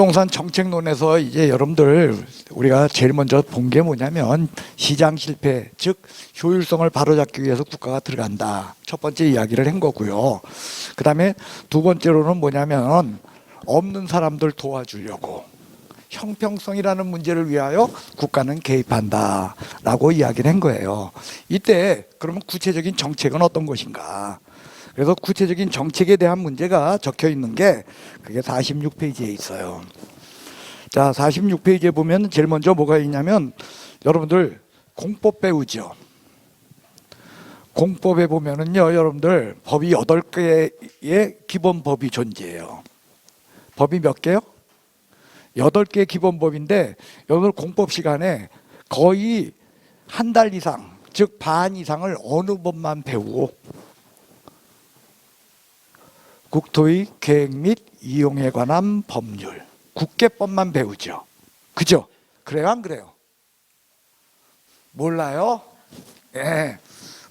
부동산 정책론에서 이제 여러분들 우리가 제일 먼저 본 게 뭐냐면 시장 실패, 즉 효율성을 바로잡기 위해서 국가가 들어간다. 첫 번째 이야기를 한 거고요. 그 다음에 두 번째로는 뭐냐면 없는 사람들 도와주려고 형평성이라는 문제를 위하여 국가는 개입한다 라고 이야기를 한 거예요. 이때 그러면 구체적인 정책은 어떤 것인가? 그래서 구체적인 정책에 대한 문제가 적혀 있는 게 그게 46페이지에 있어요. 자, 46페이지에 보면 제일 먼저 뭐가 있냐면 여러분들 공법 배우죠. 공법에 보면은요, 여러분들 법이 8개의 기본 법이 존재해요. 법이 몇 개요? 8개의 기본법인데 여러분들 공법 시간에 거의 한 달 이상, 즉 반 이상을 어느 법만 배우고 국토의 계획 및 이용에 관한 법률, 국계법만 배우죠. 그죠? 그래요, 안 그래요? 몰라요? 예.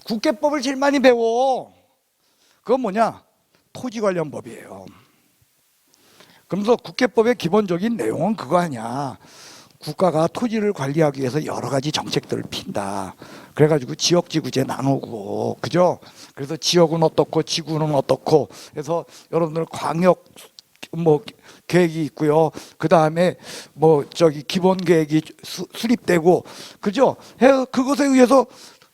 국계법을 제일 많이 배워. 그건 뭐냐? 토지 관련 법이에요. 그러면서 국계법의 기본적인 내용은 그거 아니야. 국가가 토지를 관리하기 위해서 여러 가지 정책들을 핀다. 그래가지고 지역지구제 나누고, 그죠? 그래서 지역은 어떻고, 지구는 어떻고, 그래서 여러분들 광역 계획이 있고요. 그 다음에 기본 계획이 수립되고, 그죠? 그것에 의해서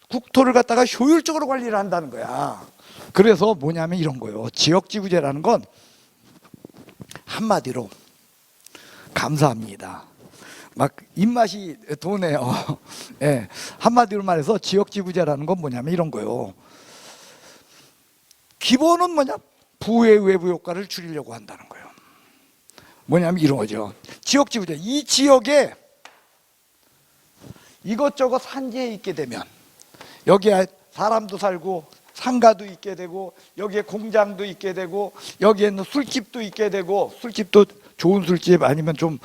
국토를 갖다가 효율적으로 관리를 한다는 거야. 그래서 뭐냐면 이런 거예요. 지역지구제라는 건 한마디로 감사합니다. 막 입맛이 도네요. 예, 한마디로 말해서 지역지구제라는 건 뭐냐면 이런 거예요. 기본은 뭐냐? 부의 외부 효과를 줄이려고 한다는 거예요. 뭐냐면 이런 거죠. 지역지구제, 이 지역에 이것저것 산지에 있게 되면 여기에 사람도 살고 상가도 있게 되고 여기에 공장도 있게 되고 여기에는 술집도 있게 되고, 술집도 좋은 술집 아니면 좀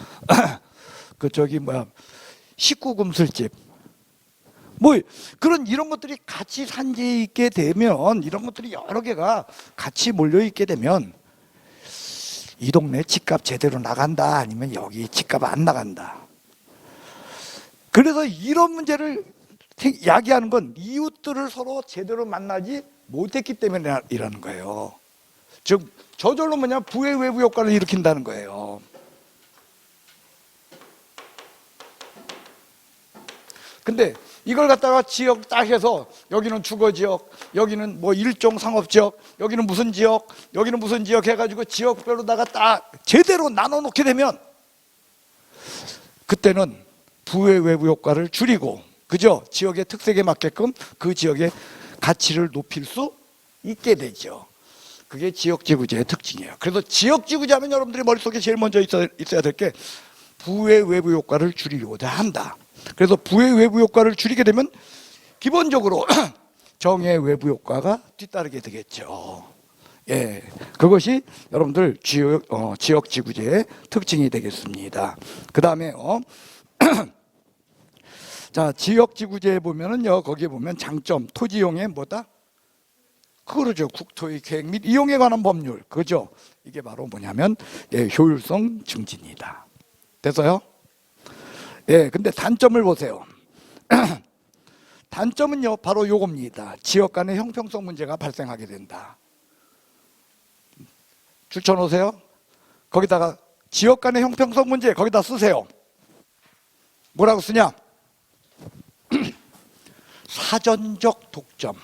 식구금 술집 이런 것들이 같이 산지에 있게 되면, 이런 것들이 여러 개가 같이 몰려 있게 되면 이 동네 집값 제대로 나간다, 아니면 여기 집값 안 나간다. 그래서 이런 문제를 야기하는 건 이웃들을 서로 제대로 만나지 못했기 때문이라는 거예요. 즉 저절로 부의 외부 효과를 일으킨다는 거예요. 근데 이걸 갖다가 지역 딱 해서 여기는 주거지역, 여기는 일종 상업지역, 여기는 무슨 지역, 여기는 무슨 지역 해가지고 지역별로다가 딱 제대로 나눠 놓게 되면 그때는 부의 외부 효과를 줄이고, 그죠? 지역의 특색에 맞게끔 그 지역의 가치를 높일 수 있게 되죠. 그게 지역지구제의 특징이에요. 그래서 지역지구제 하면 여러분들이 머릿속에 제일 먼저 있어야 될 게 부의 외부 효과를 줄이고자 한다. 그래서 부의 외부 효과를 줄이게 되면 기본적으로 정의 외부 효과가 뒤따르게 되겠죠. 예, 그것이 여러분들 지역지구제의 특징이 되겠습니다. 그 다음에 자, 지역지구제에 보면은요, 거기에 보면 장점, 토지용의 뭐다? 그러죠. 국토의 계획 및 이용에 관한 법률. 그죠? 이게 바로 뭐냐면, 효율성 증진이다. 됐어요? 예, 근데 단점을 보세요. 단점은요, 바로 요겁니다. 지역 간의 형평성 문제가 발생하게 된다. 줄쳐놓으세요. 거기다가 지역 간의 형평성 문제, 거기다 쓰세요. 뭐라고 쓰냐? 사전적 독점.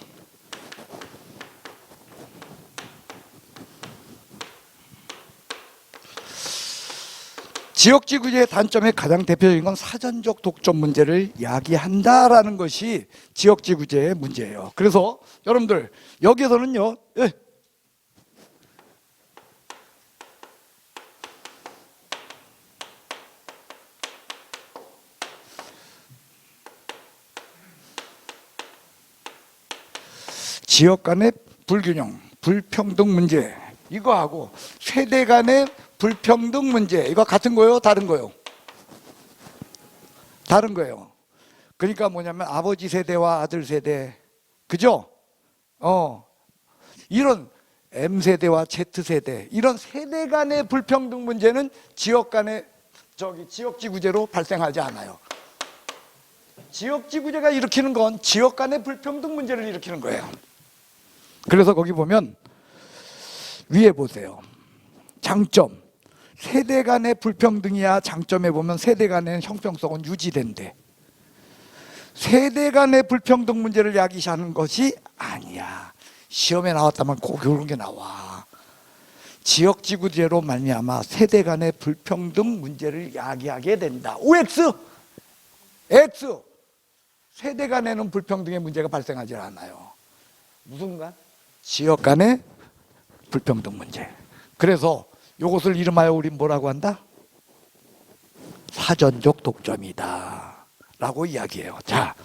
지역지구제의 단점의 가장 대표적인 건 사전적 독점 문제를 야기한다라는 것이 지역지구제의 문제예요. 그래서 여러분들 여기에서는요, 지역 간의 불균형, 불평등 문제, 이거하고 세대 간의 불평등 문제, 이거 같은 거예요? 다른 거예요? 다른 거예요. 그러니까 뭐냐면 아버지 세대와 아들 세대, 그죠? 이런 M세대와 Z세대, 이런 세대 간의 불평등 문제는 지역 간의 지역지구제로 발생하지 않아요. 지역지구제가 일으키는 건 지역 간의 불평등 문제를 일으키는 거예요. 그래서 거기 보면 위에 보세요. 장점, 세대 간의 불평등이야. 장점에 보면 세대 간의 형평성은 유지된대. 세대 간의 불평등 문제를 야기시하는 것이 아니야. 시험에 나왔다면 꼭 이런 게 나와. 지역지구제로 말미암아 세대 간의 불평등 문제를 야기하게 된다. OX! X! 세대 간에는 불평등의 문제가 발생하지 않아요. 무슨 간? 지역 간의 불평등 문제. 그래서 이것을 이름하여 우리 뭐라고 한다? 사전적 독점이다 라고 이야기해요. 자,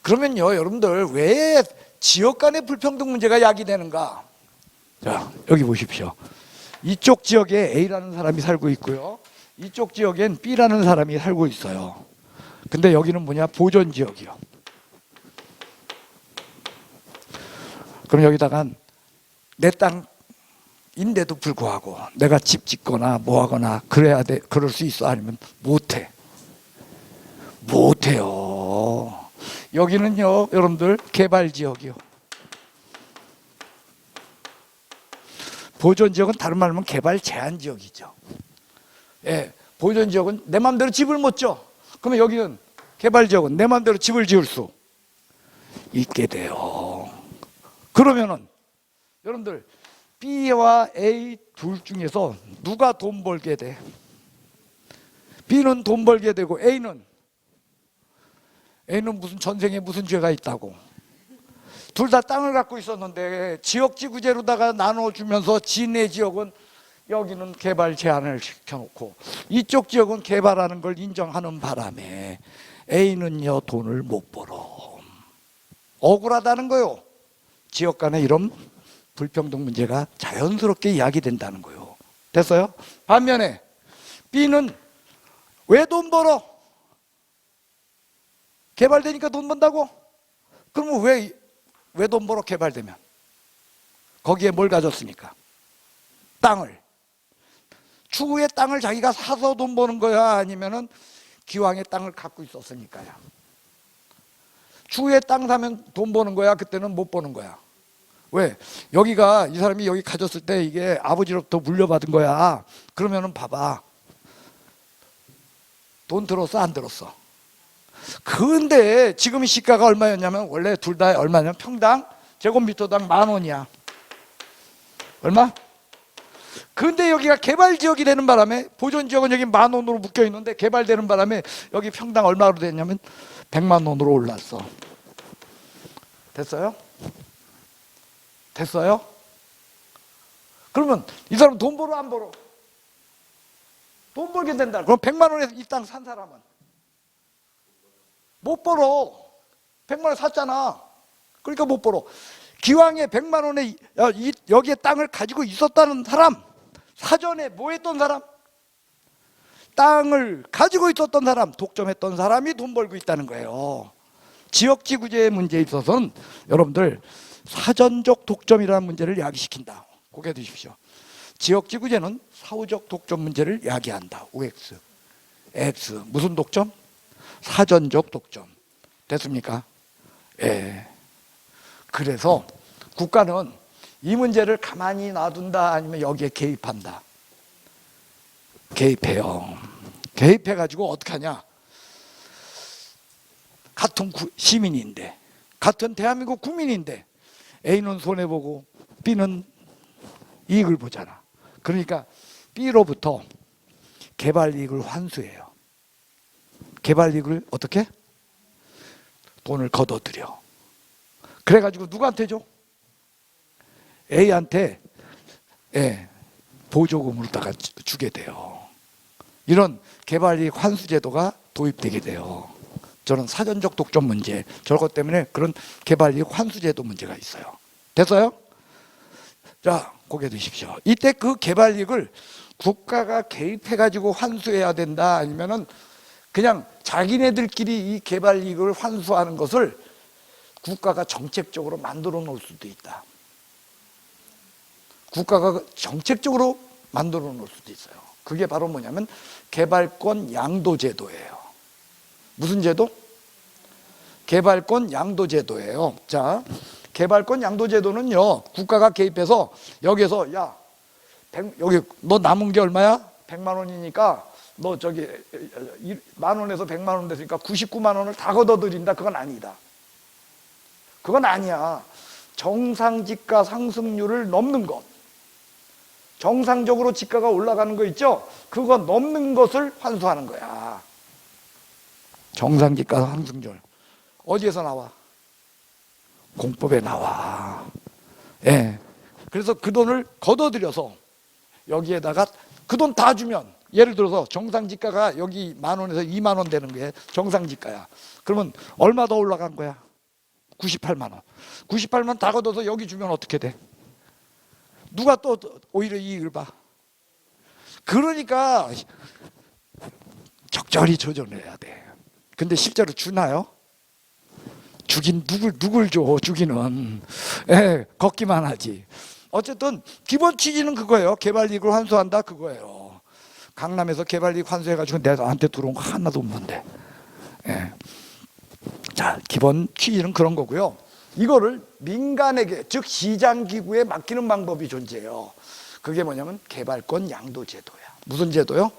그러면요, 여러분들 왜 지역 간의 불평등 문제가 야기되는가? 자, 여기 보십시오. 이쪽 지역에 A라는 사람이 살고 있고요, 이쪽 지역엔 B라는 사람이 살고 있어요. 근데 여기는 뭐냐? 보존지역이요. 그럼 여기다간 내 땅인데도 불구하고 내가 집 짓거나 뭐 하거나 그래야 돼, 그럴 수 있어? 아니면 못해? 못해요. 여기는요, 여러분들 개발지역이요. 보존지역은 다른 말로 하면 개발 제한지역이죠. 예, 보존지역은 내 마음대로 집을 못 지어. 그러면 여기는 개발지역은 내 마음대로 집을 지을 수 있게 돼요. 그러면은 여러분들 B와 A 둘 중에서 누가 돈 벌게 돼? B는 돈 벌게 되고 A는 무슨 전생에 무슨 죄가 있다고. 둘 다 땅을 갖고 있었는데 지역지구제로다가 나눠주면서 지네 지역은 여기는 개발 제한을 시켜놓고 이쪽 지역은 개발하는 걸 인정하는 바람에 A는요, 돈을 못 벌어. 억울하다는 거요. 지역 간에 이런 불평등 문제가 자연스럽게 이야기된다는 거예요. 됐어요? 반면에 B는 왜 돈 벌어? 개발되니까 돈 번다고? 그러면 왜 돈 벌어? 개발되면 거기에 뭘 가졌으니까? 땅을. 추후에 땅을 자기가 사서 돈 버는 거야? 아니면은 기왕에 땅을 갖고 있었으니까요. 추후에 땅 사면 돈 버는 거야? 그때는 못 버는 거야. 왜? 여기가 이 사람이 여기 가졌을 때 이게 아버지로부터 물려받은 거야. 그러면은 봐봐, 돈 들었어 안 들었어? 근데 지금 시가가 얼마였냐면 원래 둘 다 얼마냐면 평당 제곱미터당 10,000원이야. 얼마? 근데 여기가 개발지역이 되는 바람에, 보존지역은 여기 10,000원으로 묶여 있는데 개발되는 바람에 여기 평당 얼마로 됐냐면 100만 원으로 올랐어. 됐어요? 됐어요? 그러면 이 사람 돈 벌어 안 벌어? 돈 벌게 된다. 그럼 100만 원에서 이 땅 산 사람은 못 벌어. 100만 원 샀잖아. 그러니까 못 벌어. 기왕에 100만 원에 여기에 땅을 가지고 있었다는 사람, 사전에 뭐 했던 사람? 땅을 가지고 있었던 사람, 독점했던 사람이 돈 벌고 있다는 거예요. 지역지구제의 문제에 있어서는 여러분들 사전적 독점이라는 문제를 야기시킨다. 고개 드십시오. 지역지구제는 사후적 독점 문제를 야기한다. OX. X. 무슨 독점? 사전적 독점. 됐습니까? 예. 그래서 국가는 이 문제를 가만히 놔둔다 아니면 여기에 개입한다. 개입해요. 개입해가지고 어떻게 하냐? 같은 시민인데, 같은 대한민국 국민인데 A는 손해보고 B는 이익을 보잖아. 그러니까 B로부터 개발이익을 환수해요. 개발이익을 어떻게? 돈을 걷어들여. 그래가지고 누구한테 줘? A한테 보조금으로다가 주게 돼요. 이런 개발이익 환수 제도가 도입되게 돼요. 저는 사전적 독점 문제, 저것 때문에 그런 개발이익 환수 제도 문제가 있어요. 됐어요? 자, 고개 드십시오. 이때 그 개발이익을 국가가 개입해가지고 환수해야 된다, 아니면은 그냥 자기네들끼리 이 개발이익을 환수하는 것을 국가가 정책적으로 만들어 놓을 수도 있다. 국가가 정책적으로 만들어 놓을 수도 있어요. 그게 바로 뭐냐면 개발권 양도 제도예요. 무슨 제도? 개발권 양도 제도예요. 자, 개발권 양도 제도는요, 국가가 개입해서 여기에서 야, 여기 너 남은 게 얼마야? 100만 원이니까 너 저기 10,000원에서 100만 원 됐으니까 99만 원을 다 걷어들인다. 그건 아니다. 그건 아니야. 정상지가 상승률을 넘는 것, 정상적으로 지가가 올라가는 거 있죠? 그거 넘는 것을 환수하는 거야. 정상지가 상승률 어디에서 나와? 공법에 나와. 예. 그래서 그 돈을 걷어들여서 여기에다가 그 돈 다 주면, 예를 들어서 정상지가가 여기 10,000원에서 2만 원 되는 게 정상지가야. 그러면 얼마 더 올라간 거야? 98만 원. 98만 다 걷어서 여기 주면 어떻게 돼? 누가 또 오히려 이익을 봐? 그러니까 적절히 조절해야 돼. 근데 실제로 주나요? 주긴 누굴 줘? 주기는 걷기만 하지. 어쨌든 기본 취지는 그거예요. 개발이익을 환수한다, 그거예요. 강남에서 개발이익 환수해가지고 나한테 들어온 거 하나도 없는데. 자, 기본 취지는 그런 거고요. 이거를 민간에게, 즉 시장기구에 맡기는 방법이 존재해요. 그게 뭐냐면 개발권 양도 제도야. 무슨 제도요?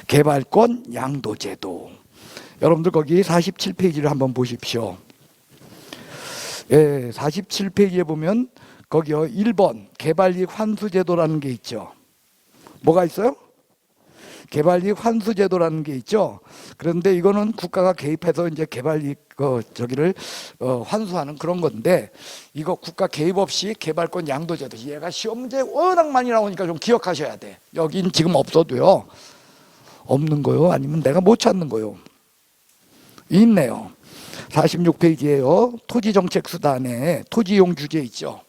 개발권 양도 제도. 여러분들 거기 47페이지를 한번 보십시오. 47페이지에 보면 거기요, 1번 개발이익 환수제도라는 게 있죠. 뭐가 있어요? 개발이익 환수제도라는 게 있죠. 그런데 이거는 국가가 개입해서 이제 개발이익 저기를 환수하는 그런 건데, 이거 국가 개입 없이 개발권 양도제도, 얘가 시험 문제 워낙 많이 나오니까 좀 기억하셔야 돼. 여긴 지금 없어도요. 없는 거요? 아니면 내가 못 찾는 거요? 있네요. 46페이지에요. 토지정책수단에 토지이용 규제 있죠.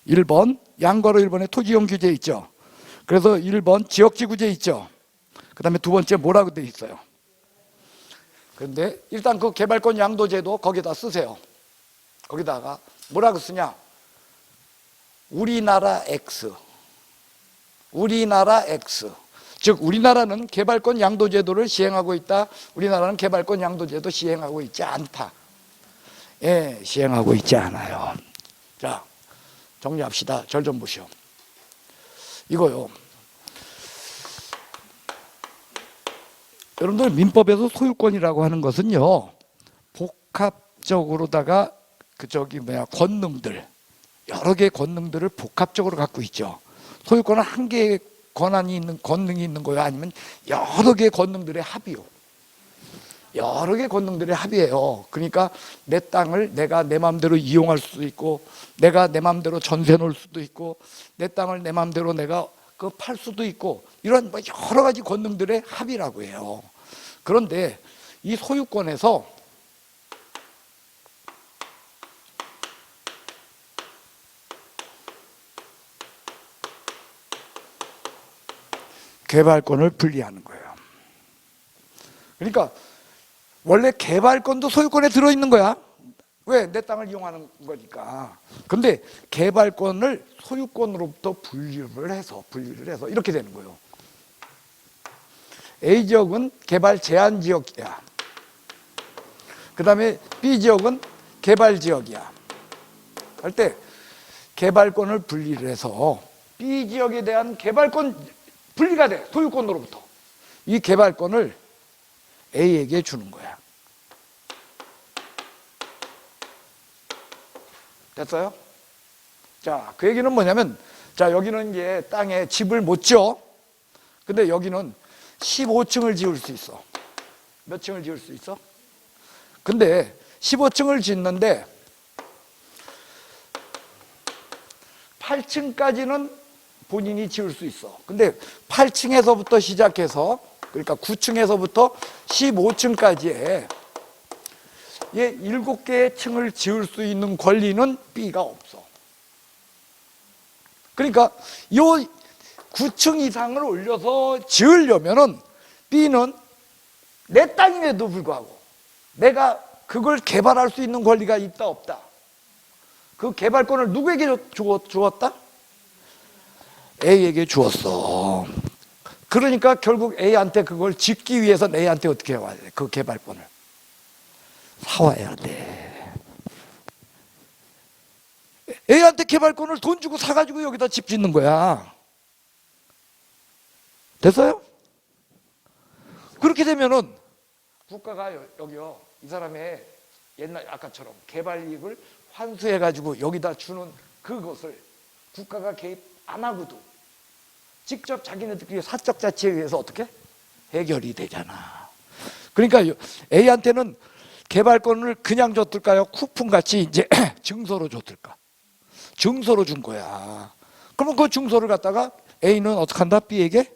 1번 양괄호 1번에 토지이용 규제 있죠. 그래서 1번 지역지구제 있죠. 그 다음에 두 번째 뭐라고 돼 있어요? 그런데 일단 그 개발권 양도제도 거기다 쓰세요. 거기다가 뭐라고 쓰냐? 우리나라 X. 우리나라 X. 즉 우리나라는 개발권 양도제도를 시행하고 있다. 우리나라는 개발권 양도제도 시행하고 있지 않다. 예, 시행하고 있지 않아요. 자, 정리합시다. 절 좀 보시오. 이거요. 여러분들 민법에서 소유권이라고 하는 것은요, 복합적으로다가 권능들, 여러 개의 권능들을 복합적으로 갖고 있죠. 소유권은 한 개의 권능이 있는 거예요? 아니면 여러 개의 권능들의 합이요? 여러 개의 권능들의 합이에요. 그러니까 내 땅을 내가 내 마음대로 이용할 수도 있고, 내가 내 마음대로 전세 놓을 수도 있고, 내 땅을 내 마음대로 내가 팔 수도 있고, 이런 여러 가지 권능들의 합이라고 해요. 그런데 이 소유권에서 개발권을 분리하는 거예요. 그러니까 원래 개발권도 소유권에 들어있는 거야. 왜? 내 땅을 이용하는 거니까. 근데 개발권을 소유권으로부터 분리를 해서 이렇게 되는 거예요. A지역은 개발 제한 지역이야. 그 다음에 B지역은 개발 지역이야. 할 때 개발권을 분리를 해서 B지역에 대한 개발권 분리가 돼. 소유권으로부터. 이 개발권을 A에게 주는 거야. 됐어요? 자, 그 얘기는 뭐냐면, 자, 여기는 이제 땅에 집을 못 지어. 근데 여기는 15층을 지을 수 있어. 몇 층을 지을 수 있어? 근데 15층을 짓는데 8층까지는 본인이 지을 수 있어. 근데 8층에서부터 시작해서, 그러니까 9층에서부터 15층까지의 7개의 층을 지을 수 있는 권리는 B가 없어. 그러니까 이 9층 이상을 올려서 지으려면은 B는 내 땅임에도 불구하고 내가 그걸 개발할 수 있는 권리가 있다 없다? 그 개발권을 누구에게 주었다? A에게 주었어. 그러니까 결국 A한테 그걸 짓기 위해서 A한테 어떻게 해야 돼? 그 개발권을 사와야 돼. A한테 개발권을 돈 주고 사가지고 여기다 집 짓는 거야. 됐어요? 그렇게 되면은 국가가 여기요, 이 사람의 옛날 아까처럼 개발 이익을 환수해가지고 여기다 주는 그것을 국가가 개입 안 하고도 직접 자기네들끼리 사적 자치에 의해서 어떻게 해결이 되잖아. 그러니까 A한테는 개발권을 그냥 줬을까요? 쿠폰같이 이제 증서로 줬을까? 증서로 준 거야. 그러면 그 증서를 갖다가 A는 어떻게 한다? B에게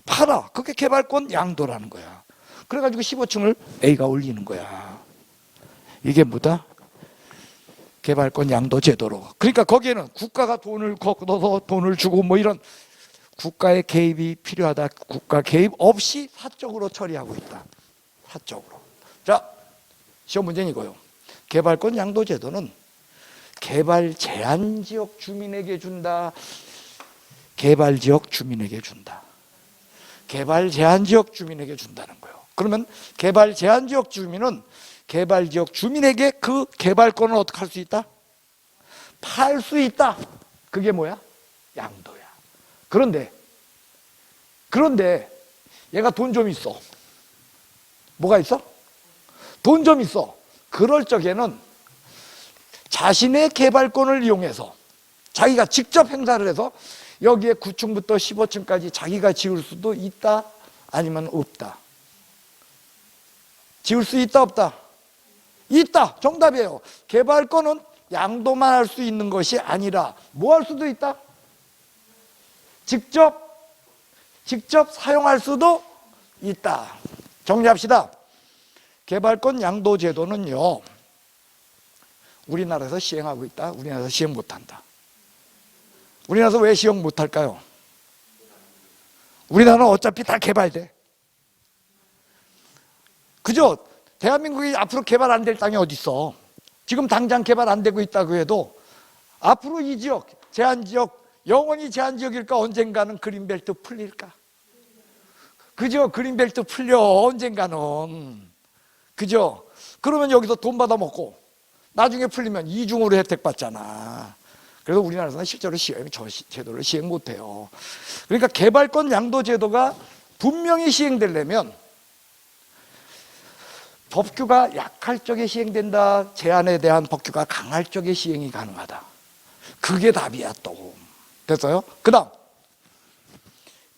팔아. 그게 개발권 양도라는 거야. 그래가지고 15층을 A가 올리는 거야. 이게 뭐다? 개발권 양도 제도로. 그러니까 거기에는 국가가 돈을 걷어서 돈을 주고 뭐 이런 국가의 개입이 필요하다. 국가 개입 없이 사적으로 처리하고 있다. 사적으로. 자, 시험 문제는 이거요. 개발권 양도 제도는 개발 제한 지역 주민에게 준다. 개발 지역 주민에게 준다. 개발 제한 지역 주민에게 준다는 거예요. 그러면 개발 제한 지역 주민은 개발 지역 주민에게 그 개발권을 어떻게 할 수 있다? 팔 수 있다. 그게 뭐야? 양도야. 그런데 얘가 돈 좀 있어. 뭐가 있어? 돈 좀 있어. 그럴 적에는 자신의 개발권을 이용해서 자기가 직접 행사를 해서 여기에 9층부터 15층까지 자기가 지을 수도 있다, 아니면 없다. 지을 수 있다, 없다? 있다. 정답이에요. 개발권은 양도만 할 수 있는 것이 아니라 뭐 할 수도 있다? 직접 사용할 수도 있다. 정리합시다. 개발권 양도 제도는요, 우리나라에서 시행하고 있다, 우리나라에서 시행 못한다. 우리나라에서 왜 시행 못할까요? 우리나라는 어차피 다 개발돼. 그죠? 대한민국이 앞으로 개발 안 될 땅이 어디 있어? 지금 당장 개발 안 되고 있다고 해도 앞으로 이 지역, 제한지역, 영원히 제한지역일까? 언젠가는 그린벨트 풀릴까? 그죠? 그린벨트 풀려, 언젠가는. 그죠? 그러면 여기서 돈 받아 먹고 나중에 풀리면 이중으로 혜택 받잖아. 그래서 우리나라에서는 실제로 저 제도를 시행 못해요. 그러니까 개발권 양도 제도가 분명히 시행되려면 법규가 약할 적에 시행된다, 제한에 대한 법규가 강할 적에 시행이 가능하다. 그게 답이야 또. 됐어요? 그 다음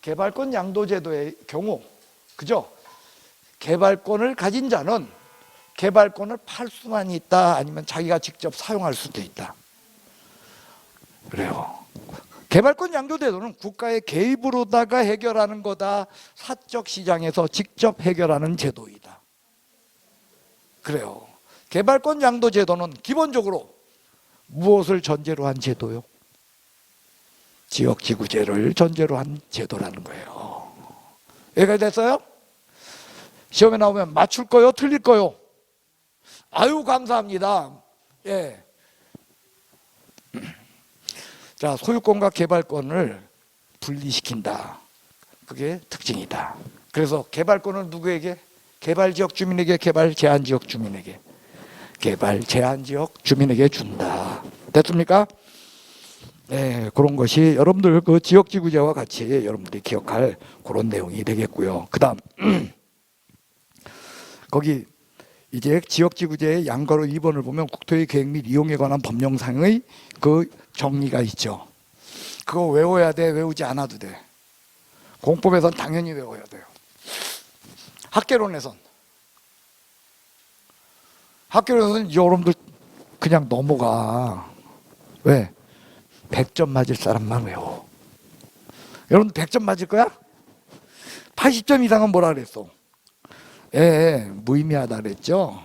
개발권 양도 제도의 경우, 그죠? 개발권을 가진 자는 개발권을 팔 수만 있다, 아니면 자기가 직접 사용할 수도 있다. 그래요. 개발권 양도 제도는 국가의 개입으로다가 해결하는 거다. 사적 시장에서 직접 해결하는 제도이다. 그래요. 개발권 양도 제도는 기본적으로 무엇을 전제로 한 제도요? 지역지구제를 전제로 한 제도라는 거예요. 이해가 됐어요? 시험에 나오면 맞출 거요? 틀릴 거요? 아유, 감사합니다. 예. 자, 소유권과 개발권을 분리시킨다. 그게 특징이다. 그래서 개발권을 누구에게? 개발지역 주민에게, 개발 제한지역 주민에게. 개발 제한지역 주민에게 준다. 됐습니까? 네, 그런 것이 여러분들 그 지역지구제와 같이 여러분들이 기억할 그런 내용이 되겠고요. 그 다음 거기 이제 지역지구제의 양가로 2번을 보면 국토의 계획 및 이용에 관한 법령상의 그 정리가 있죠. 그거 외워야 돼, 외우지 않아도 돼. 공법에선 당연히 외워야 돼요. 학개론에선 여러분들 그냥 넘어가. 왜? 100점 맞을 사람만 외워. 여러분 100점 맞을 거야? 80점 이상은 뭐라 그랬어? 무의미하다 그랬죠.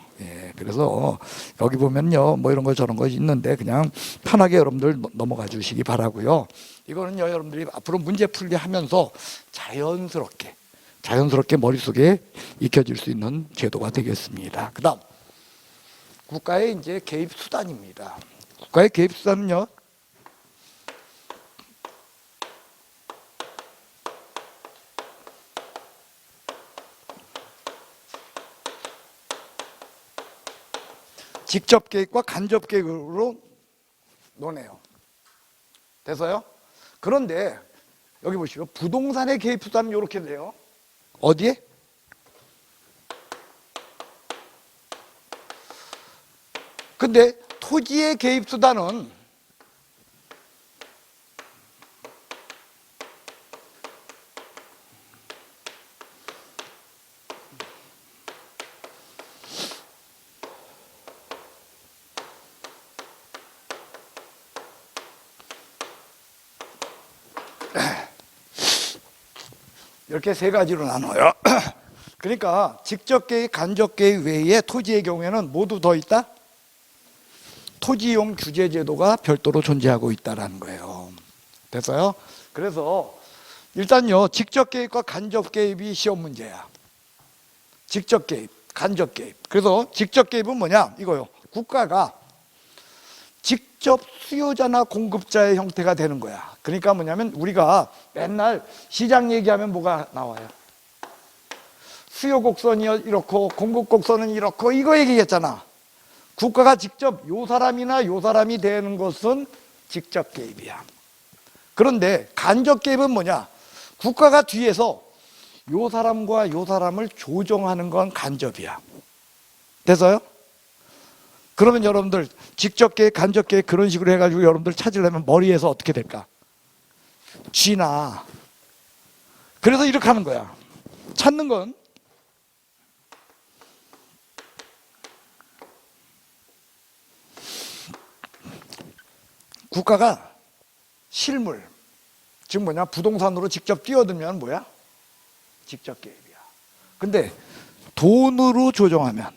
그래서 여기 보면요, 뭐 이런 거 저런 거 있는데 그냥 편하게 여러분들 넘어가 주시기 바라고요. 이거는요, 여러분들이 앞으로 문제 풀기 하면서 자연스럽게 머릿속에 익혀질 수 있는 제도가 되겠습니다. 그 다음 국가의 이제 개입 수단입니다. 국가의 개입 수단은요, 직접 개입과 간접 개입으로 노네요. 돼서요? 그런데 여기 보시고 부동산의 개입 수단은 이렇게 돼요. 어디에? 근데 토지의 개입 수단은 이렇게 세 가지로 나눠요. 그러니까 직접 개입, 간접 개입 외에 토지의 경우에는 모두 더 있다? 토지용 규제 제도가 별도로 존재하고 있다는 거예요. 됐어요? 그래서 일단요, 직접 개입과 간접 개입이 시험 문제야. 직접 개입, 간접 개입. 그래서 직접 개입은 뭐냐? 이거요. 국가가 직접 수요자나 공급자의 형태가 되는 거야. 그러니까 뭐냐면 우리가 맨날 시장 얘기하면 뭐가 나와요? 수요 곡선이 이렇고 공급 곡선은 이렇고 이거 얘기했잖아. 국가가 직접 요 사람이나 요 사람이 되는 것은 직접 개입이야. 그런데 간접 개입은 뭐냐? 국가가 뒤에서 요 사람과 요 사람을 조정하는 건 간접이야. 돼서요? 그러면 여러분들 직접 개입, 간접 개입 그런 식으로 해가지고 여러분들 찾으려면 머리에서 어떻게 될까? 쥐나. 그래서 이렇게 하는 거야. 찾는 건 국가가 실물, 즉 뭐냐? 부동산으로 직접 뛰어들면 뭐야? 직접 개입이야. 근데 돈으로 조정하면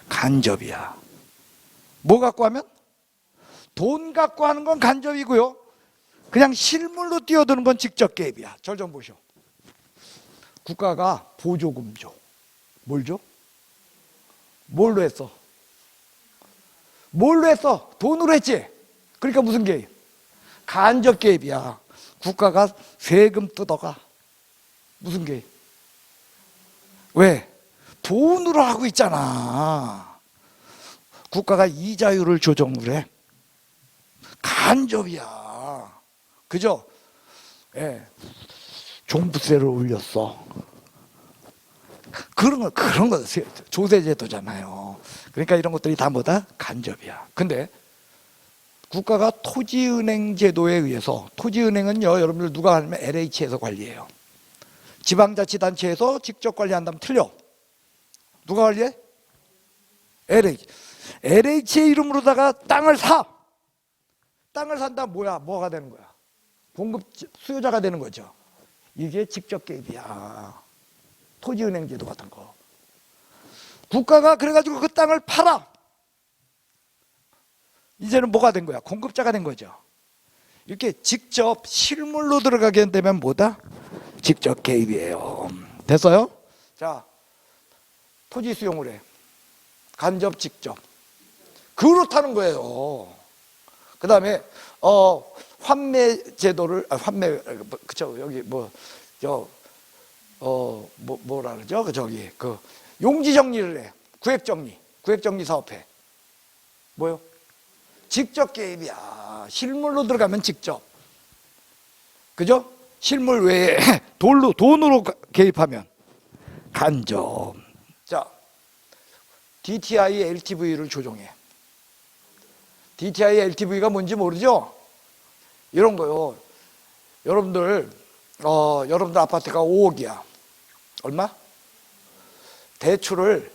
간접이야. 뭐 갖고 하면? 돈 갖고 하는 건 간접이고요. 그냥 실물로 뛰어드는 건 직접 개입이야. 절 좀 보시오. 국가가 보조금 줘. 뭘 줘? 뭘로 했어? 뭘로 했어? 돈으로 했지? 그러니까 무슨 개입? 간접 개입이야. 국가가 세금 뜯어가. 무슨 개입? 왜? 돈으로 하고 있잖아. 국가가 이자율을 조정을 해. 간접이야. 그죠? 예. 종부세를 올렸어. 그런 거 조세제도잖아요. 그러니까 이런 것들이 다 뭐다? 간접이야. 근데 국가가 토지은행 제도에 의해서, 토지은행은요, 여러분들 누가 하냐면 LH에서 관리해요. 지방자치단체에서 직접 관리한다면 틀려. 누가 관리해? LH. LH의 이름으로다가 땅을 사. 땅을 산다 뭐가 되는 거야? 공급 수요자가 되는 거죠. 이게 직접 개입이야. 토지은행 제도 같은 거. 국가가 그래가지고 그 땅을 팔아. 이제는 뭐가 된 거야? 공급자가 된 거죠. 이렇게 직접 실물로 들어가게 되면 뭐다? 직접 개입이에요. 됐어요? 자, 토지 수용을 해. 간접, 직접. 그렇다는 거예요. 그 다음에 환매 제도를 그쵸, 여기 뭐라 그러죠? 저기 용지 정리를 해. 구획 정리 사업해. 뭐요? 직접 개입이야. 실물로 들어가면 직접. 그죠? 실물 외에 돈으로 개입하면 간접. 자, DTI, LTV를 조정해. DTI, LTV가 뭔지 모르죠? 이런 거요. 여러분들 아파트가 5억이야. 얼마? 대출을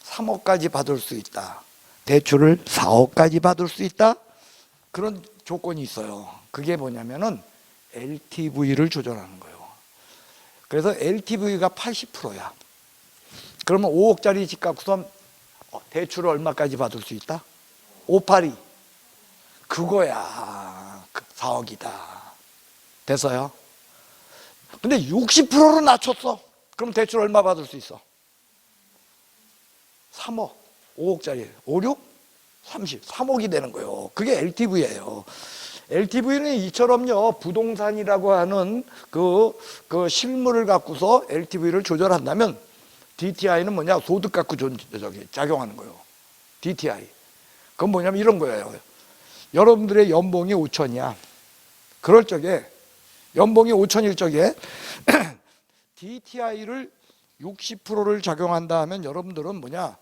3억까지 받을 수 있다. 대출을 4억까지 받을 수 있다. 그런 조건이 있어요. 그게 뭐냐면은 LTV를 조절하는 거예요. 그래서 LTV가 80%야. 그러면 5억짜리 집 갖고서 대출을 얼마까지 받을 수 있다? 582. 그거야. 4억이다. 됐어요? 근데 60%로 낮췄어. 그럼 대출 얼마 받을 수 있어? 3억. 5억짜리. 5, 6? 30. 3억이 되는 거예요. 그게 LTV예요. LTV는 이처럼요, 부동산이라고 하는 그 실물을 갖고서 LTV를 조절한다면 DTI는 뭐냐? 소득 갖고 작용하는 거예요. DTI. 그건 뭐냐면 이런 거예요. 여러분들의 연봉이 5천이야. 그럴 적에 연봉이 5천일 적에 DTI를 60%를 작용한다 하면 여러분들은 뭐냐?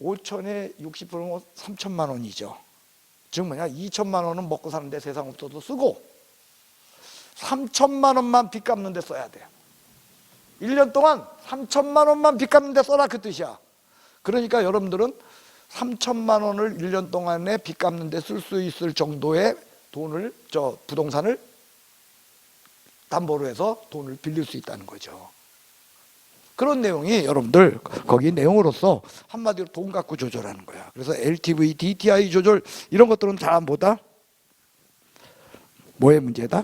5천에 60%면 3천만 원이죠. 즉 뭐냐? 2천만 원은 먹고 사는데 세상 없어도 쓰고 3천만 원만 빚 갚는 데 써야 돼. 1년 동안 3천만 원만 빚 갚는 데 써라 그 뜻이야. 그러니까 여러분들은 3천만 원을 1년 동안에 빚 갚는 데 쓸 수 있을 정도의 돈을 부동산을 담보로 해서 돈을 빌릴 수 있다는 거죠. 그런 내용이 여러분들 거기 내용으로서 한마디로 돈 갖고 조절하는 거야. 그래서 LTV, DTI 조절 이런 것들은 다 뭐다? 뭐의 문제다?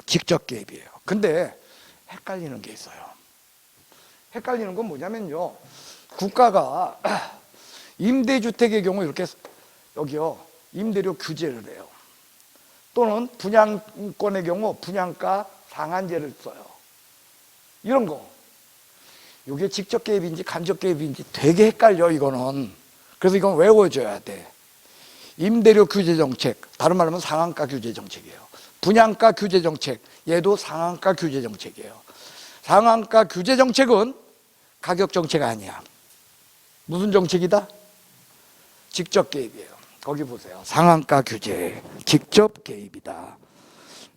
직접 개입이에요. 근데 헷갈리는 게 있어요. 헷갈리는 건 뭐냐면요. 국가가 임대주택의 경우 이렇게 여기요. 임대료 규제를 해요. 또는 분양권의 경우 분양가 상한제를 써요. 이런 거. 이게 직접 개입인지 간접 개입인지 되게 헷갈려 이거는. 그래서 이건 외워줘야 돼. 임대료 규제 정책, 다른 말로 하면 상한가 규제 정책이에요. 분양가 규제 정책, 얘도 상한가 규제 정책이에요. 상한가 규제 정책은 가격 정책 아니야. 무슨 정책이다? 직접 개입이에요. 거기 보세요. 상한가 규제, 직접 개입이다.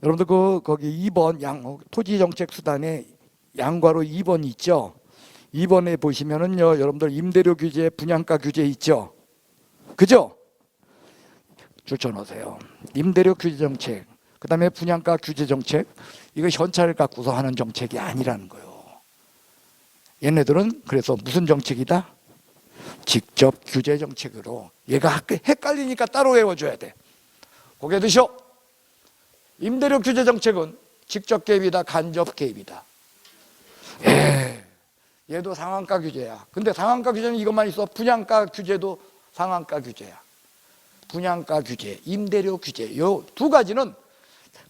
여러분들 거기 2번 토지 정책 수단에 양괄호 2번 있죠? 2번에 보시면은요, 여러분들 임대료 규제, 분양가 규제 있죠? 그죠? 줄쳐놓으세요. 임대료 규제 정책, 그 다음에 분양가 규제 정책, 이거 현찰을 갖고서 하는 정책이 아니라는 거예요. 얘네들은 그래서 무슨 정책이다? 직접 규제 정책으로. 얘가 헷갈리니까 따로 외워줘야 돼. 고개 드셔. 임대료 규제 정책은 직접 개입이다, 간접 개입이다. 얘도 상한가 규제야. 근데 상한가 규제는 이것만 있어. 분양가 규제도 상한가 규제야. 분양가 규제, 임대료 규제, 요 두 가지는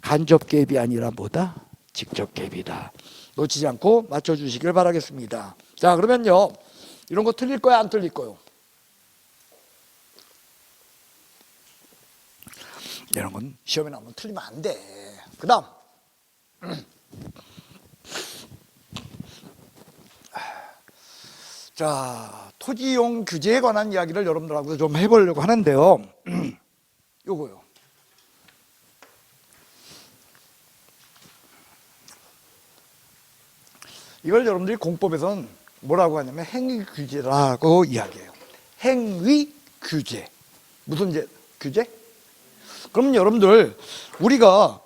간접 개입이 아니라 뭐다? 직접 개입이다. 놓치지 않고 맞춰주시길 바라겠습니다. 자, 그러면요, 이런 거 틀릴 거야, 안 틀릴 거요? 이런 건 시험에 나오면 틀리면 안 돼. 그 다음 자, 토지이용 규제에 관한 이야기를 여러분들하고 좀 해보려고 하는데요. 요거요. 이걸 여러분들이 공법에서는 뭐라고 하냐면 행위 규제라고 이야기해요. 행위 규제. 무슨 규제? 그럼 여러분들 우리가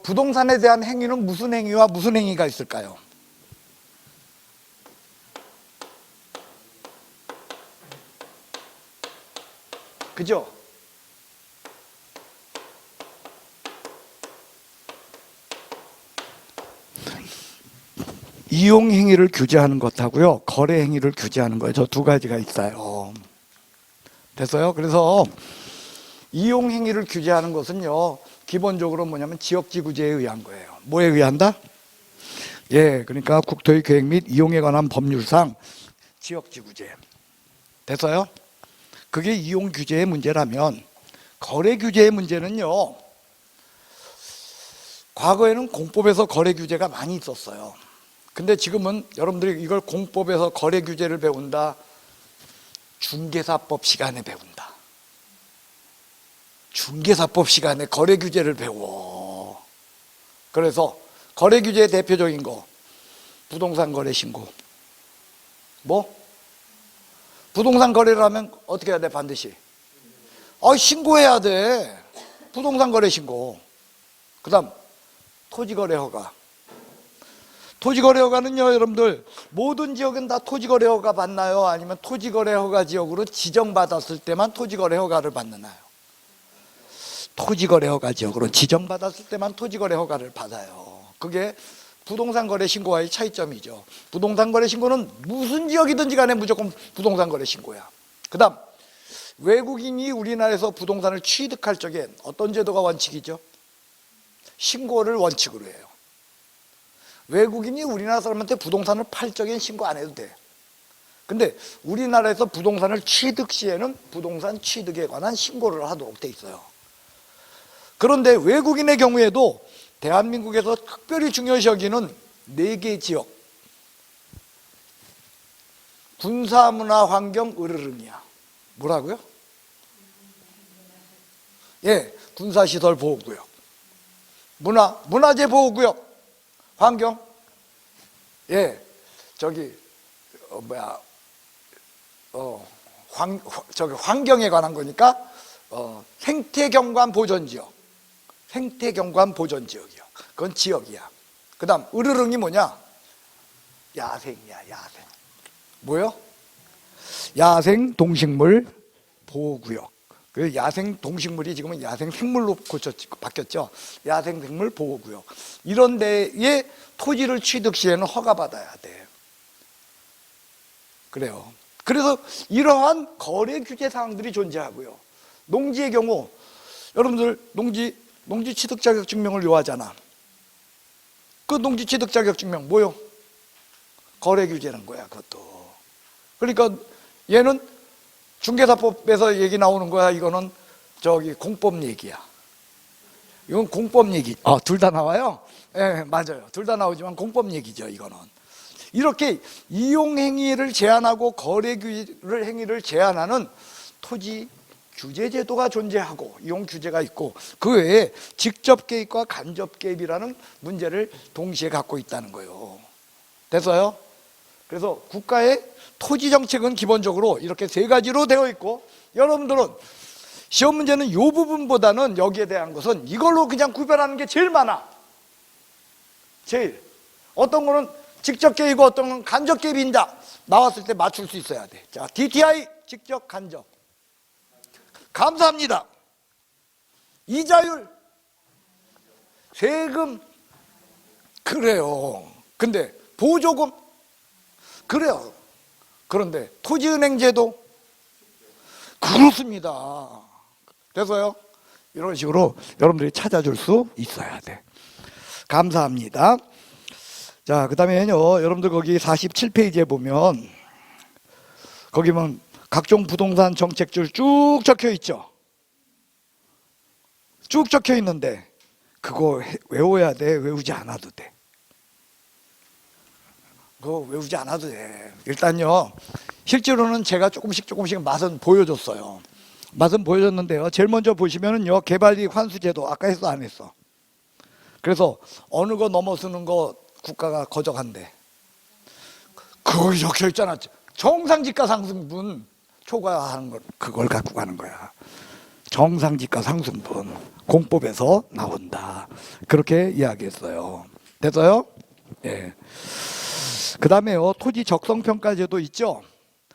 부동산에 대한 행위는 무슨 행위와 무슨 행위가 있을까요? 그죠? 이용 행위를 규제하는 것하고요, 거래 행위를 규제하는 거예요. 저 두 가지가 있어요. 됐어요? 그래서 이용 행위를 규제하는 것은요, 기본적으로 뭐냐면 지역지구제에 의한 거예요. 뭐에 의한다? 예, 그러니까 국토의 계획 및 이용에 관한 법률상 지역지구제. 됐어요? 그게 이용 규제의 문제라면 거래 규제의 문제는요, 과거에는 공법에서 거래 규제가 많이 있었어요. 근데 지금은 여러분들이 이걸 공법에서 거래 규제를 배운다, 중개사법 시간에 배운다. 중개사법 시간에 거래 규제를 배워. 그래서 거래 규제의 대표적인 거, 부동산 거래 신고. 뭐? 부동산 거래를 하면 어떻게 해야 돼, 반드시? 신고해야 돼. 부동산 거래 신고. 그 다음 토지거래 허가. 토지거래 허가는요, 여러분들 모든 지역은 다 토지거래 허가 받나요? 아니면 토지거래 허가 지역으로 지정받았을 때만 토지거래 허가를 받나요? 토지거래 허가 지역으로 지정받았을 때만 토지거래 허가를 받아요. 그게 부동산 거래 신고와의 차이점이죠. 부동산 거래 신고는 무슨 지역이든지 간에 무조건 부동산 거래 신고야. 그 다음 외국인이 우리나라에서 부동산을 취득할 적에 어떤 제도가 원칙이죠? 신고를 원칙으로 해요. 외국인이 우리나라 사람한테 부동산을 팔 적엔 신고 안 해도 돼. 근데 우리나라에서 부동산을 취득 시에는 부동산 취득에 관한 신고를 하도록 돼 있어요. 그런데 외국인의 경우에도 대한민국에서 특별히 중요시 여기는 4개 지역, 군사, 문화, 환경, 으르릉이야. 뭐라고요? 예, 군사시설 보호구역, 문화재 보호구역, 환경, 예, 저기 환경에 관한 거니까 생태경관 보전지역, 생태경관 보전지역이요. 그건 지역이야. 그 다음 으르릉이 뭐냐? 야생이야, 야생. 뭐요? 야생 동식물 보호구역. 그 야생 동식물이 지금은 야생 생물로 바뀌었죠. 야생 생물 보호구역. 이런 데에 토지를 취득 시에는 허가받아야 돼. 그래요. 그래서 이러한 거래 규제 사항들이 존재하고요. 농지의 경우 여러분들 농지 취득 자격 증명을 요하잖아. 그 농지 취득 자격 증명 뭐요? 거래 규제는 거야, 그것도. 그러니까 얘는 중개사법에서 얘기 나오는 거야. 이거는 저기 공법 얘기야. 이건 공법 얘기. 둘 다 나와요? 예, 맞아요. 둘 다 나오지만 공법 얘기죠, 이거는. 이렇게 이용 행위를 제한하고 거래 행위를 제한하는 토지 규제 제도가 존재하고 이용 규제가 있고, 그 외에 직접 개입과 간접 개입이라는 문제를 동시에 갖고 있다는 거예요. 됐어요? 그래서 국가의 토지 정책은 기본적으로 이렇게 3가지로 되어 있고, 여러분들은 시험 문제는 이 부분보다는 여기에 대한 것은 이걸로 그냥 구별하는 게 제일 많아. 제일. 어떤 거는 직접 개입이고 어떤 건 간접 개입인다. 나왔을 때 맞출 수 있어야 돼. 자, DTI 직접 간접. 감사합니다. 이자율, 세금, 그래요. 근데 보조금, 그래요. 그런데 토지은행제도, 그렇습니다. 그래서요, 이런 식으로 여러분들이 찾아줄 수 있어야 돼. 감사합니다. 자, 그 다음에요, 여러분들 거기 47페이지에 보면, 거기 보면 각종 부동산 정책줄 쭉 적혀 있죠. 쭉 적혀 있는데 그거 외워야 돼? 외우지 않아도 돼? 그거 외우지 않아도 돼. 일단요, 실제로는 제가 조금씩 맛은 보여줬어요. 맛은 보여줬는데요, 제일 먼저 보시면은요, 개발이익 환수제도 아까 했어 안 했어? 그래서 어느 거 넘어서는 거 국가가 거저간대. 그거 적혀 있잖아. 정상지가 상승분 초과하는 걸, 그걸 갖고 가는 거야. 정상지가 상승분 공법에서 나온다. 그렇게 이야기했어요. 됐어요? 예. 그 다음에요, 토지 적성평가제도 있죠.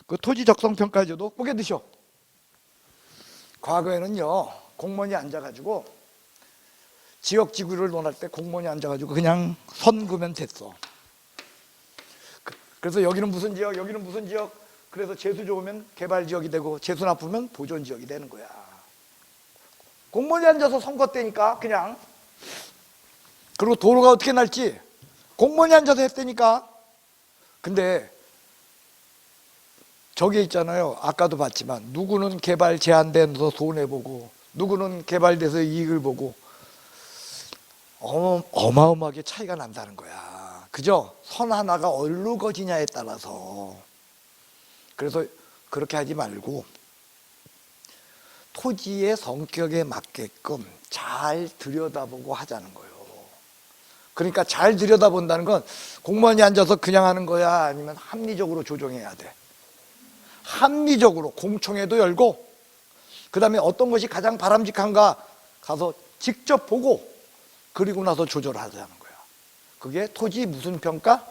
그 토지 적성평가제도 보게 드셔. 과거에는요, 공무원이 앉아가지고 지역지구를 논할 때 공무원이 앉아가지고 그냥 선 그면 됐어. 그래서 여기는 무슨 지역, 여기는 무슨 지역. 그래서 재수 좋으면 개발지역이 되고 재수 나쁘면 보존지역이 되는 거야. 공무원이 앉아서 선거 때니까 그냥. 그리고 도로가 어떻게 날지 공무원이 앉아서 했다니까. 근데 저게 있잖아요, 아까도 봤지만 누구는 개발 제한돼서 손해보고 누구는 개발돼서 이익을 보고 어마어마하게 차이가 난다는 거야. 그죠? 선 하나가 어디로 거지냐에 따라서. 그래서 그렇게 하지 말고 토지의 성격에 맞게끔 잘 들여다보고 하자는 거예요. 그러니까 잘 들여다본다는 건 공무원이 앉아서 그냥 하는 거야, 아니면 합리적으로 조정해야 돼. 합리적으로 공청회도 열고, 그 다음에 어떤 것이 가장 바람직한가 가서 직접 보고, 그리고 나서 조절하자는 거야. 그게 토지 무슨 평가?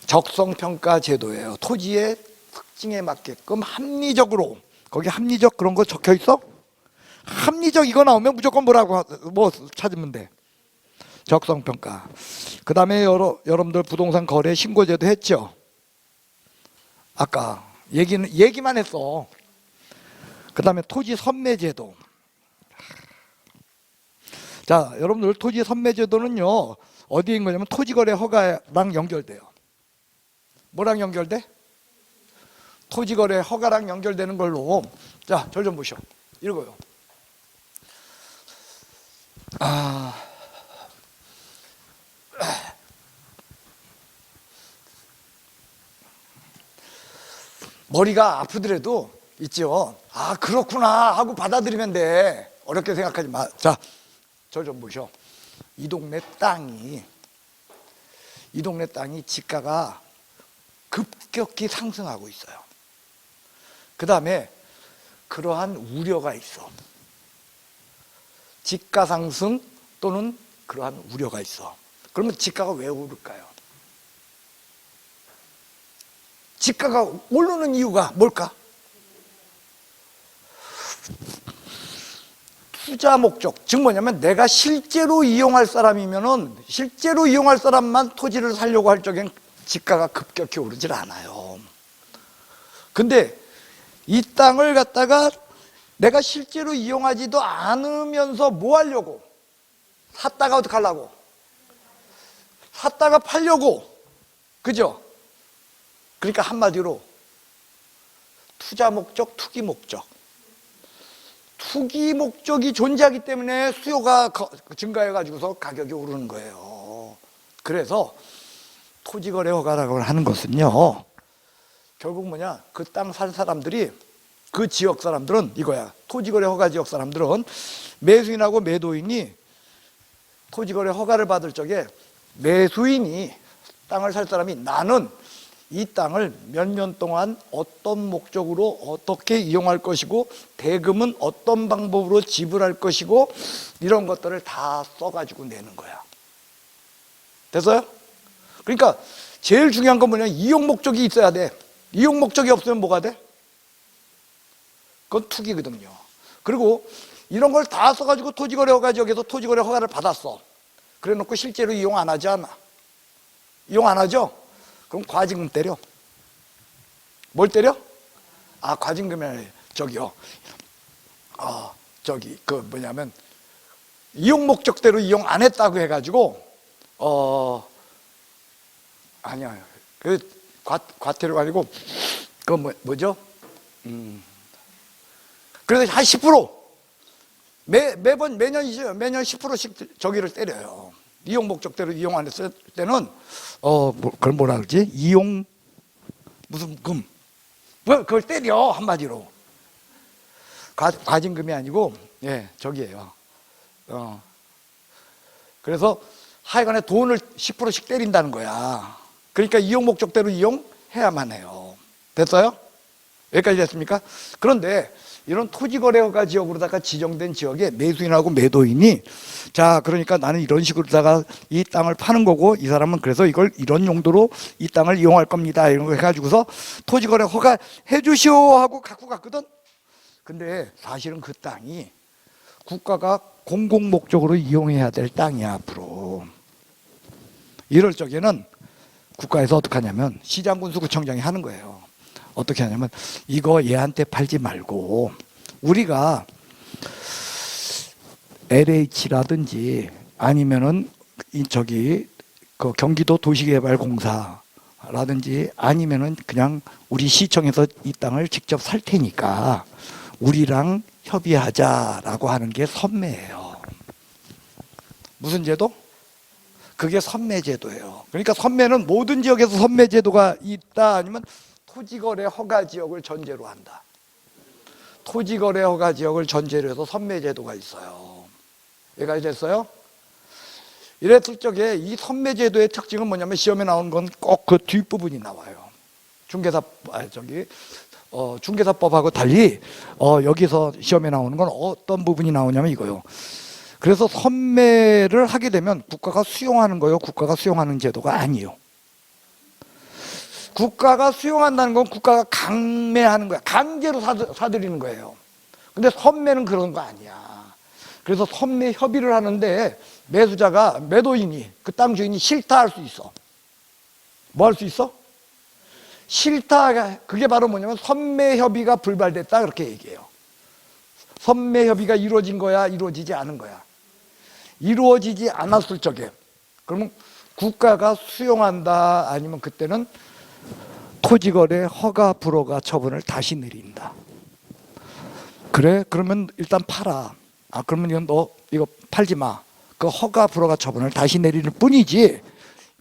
적성평가 제도예요. 토지의 특징에 맞게끔 합리적으로. 거기 합리적 그런 거 적혀 있어? 합리적 이거 나오면 무조건 뭐 찾으면 돼. 적성평가. 그 다음에 여러분들 부동산 거래 신고제도 했죠. 아까 얘기만 했어. 그 다음에 토지 선매제도. 자, 여러분들 토지 선매제도는요, 어디에 있는 거냐면 토지거래 허가랑 연결돼요. 뭐랑 연결돼? 토지거래 허가랑 연결되는 걸로. 자, 절 좀 보시오. 읽어요. 머리가 아프더라도 있죠. 아, 그렇구나 하고 받아들이면 돼. 어렵게 생각하지 마. 자, 저 좀 보시오. 이 동네 땅이 지가가 급격히 상승하고 있어요. 그 다음에 그러한 우려가 있어. 지가 상승 또는 그러한 우려가 있어. 그러면 지가가 왜 오를까요? 지가가 오르는 이유가 뭘까? 투자 목적, 즉 뭐냐면 내가 실제로 이용할 사람이면은 실제로 이용할 사람만 토지를 사려고 할 적엔 지가가 급격히 오르질 않아요. 근데 이 땅을 갖다가 내가 실제로 이용하지도 않으면서 뭐 하려고? 샀다가 어떻게 하려고? 샀다가 팔려고. 그죠? 그러니까 한마디로 투자 목적, 투기 목적. 투기 목적이 존재하기 때문에 수요가 증가해가지고서 가격이 오르는 거예요. 그래서 토지거래 허가라고 하는 것은요, 결국 뭐냐, 그 땅 살 사람들이, 그 지역 사람들은 이거야. 토지거래 허가 지역 사람들은 매수인하고 매도인이 토지거래 허가를 받을 적에 매수인이, 땅을 살 사람이 나는 이 땅을 몇 년 동안 어떤 목적으로 어떻게 이용할 것이고 대금은 어떤 방법으로 지불할 것이고 이런 것들을 다 써가지고 내는 거야. 됐어요? 그러니까 제일 중요한 건 뭐냐, 이용 목적이 있어야 돼. 이용 목적이 없으면 뭐가 돼? 그건 투기거든요. 그리고 이런 걸 다 써가지고 토지거래 허가 지역에서 토지거래 허가를 받았어. 그래 놓고 실제로 이용 안 하지 않아? 이용 안 하죠? 그럼 과징금 때려. 뭘 때려? 아, 과징금이 저기요. 그 뭐냐면 이용 목적대로 이용 안 했다고 해가지고 아니야. 그 과태료가 아니고 그 뭐죠? 그래서 한 10% 매년이죠. 매년 10%씩 저기를 때려요. 이용 목적대로 이용 안 했을 때는 그걸 뭐라 그러지? 이용 무슨 금, 뭐 그걸 때려, 한마디로. 과징금이 아니고 저기예요. 그래서 하여간에 돈을 10%씩 때린다는 거야. 그러니까 이용 목적대로 이용해야만 해요. 됐어요? 여기까지 됐습니까? 그런데 이런 토지거래허가 지역으로다가 지정된 지역에 매수인하고 매도인이, 자, 그러니까 나는 이런 식으로다가 이 땅을 파는 거고 이 사람은 그래서 이걸 이런 용도로 이 땅을 이용할 겁니다, 이런 거 해가지고서 토지거래 허가 해주시오 하고 갖고 갔거든. 근데 사실은 그 땅이 국가가 공공목적으로 이용해야 될 땅이야. 앞으로 이럴 적에는 국가에서 어떻게 하냐면 시장군수구청장이 하는 거예요. 어떻게 하냐면 이거 얘한테 팔지 말고 우리가 LH라든지 아니면은 그 경기도 도시개발공사라든지 아니면은 그냥 우리 시청에서 이 땅을 직접 살 테니까 우리랑 협의하자라고 하는 게 선매예요. 무슨 제도? 그게 선매제도예요. 그러니까 선매는 모든 지역에서 선매제도가 있다, 아니면 토지거래 허가 지역을 전제로 한다. 토지거래 허가 지역을 전제로 해서 선매제도가 있어요. 여기까지 됐어요? 이랬을 적에 이 선매제도의 특징은 뭐냐면 시험에 나오는 건 꼭 그 뒷부분이 나와요. 중개사법하고 달리 여기서 시험에 나오는 건 어떤 부분이 나오냐면 이거요. 그래서 선매를 하게 되면 국가가 수용하는 거요, 국가가 수용하는 제도가 아니에요. 국가가 수용한다는 건 국가가 강매하는 거야. 강제로 사들이는 거예요. 근데 선매는 그런 거 아니야. 그래서 선매 협의를 하는데 매수자가, 매도인이, 그 땅 주인이 싫다 할 수 있어. 뭐 할 수 있어? 싫다. 그게 바로 뭐냐면 선매 협의가 불발됐다, 그렇게 얘기해요. 선매 협의가 이루어진 거야, 이루어지지 않은 거야? 이루어지지 않았을 적에 그러면 국가가 수용한다, 아니면 그때는 토지거래 허가 불허가 처분을 다시 내린다. 그래? 그러면 일단 팔아. 그러면 이건 너 이거 팔지 마. 그 허가 불허가 처분을 다시 내리는 뿐이지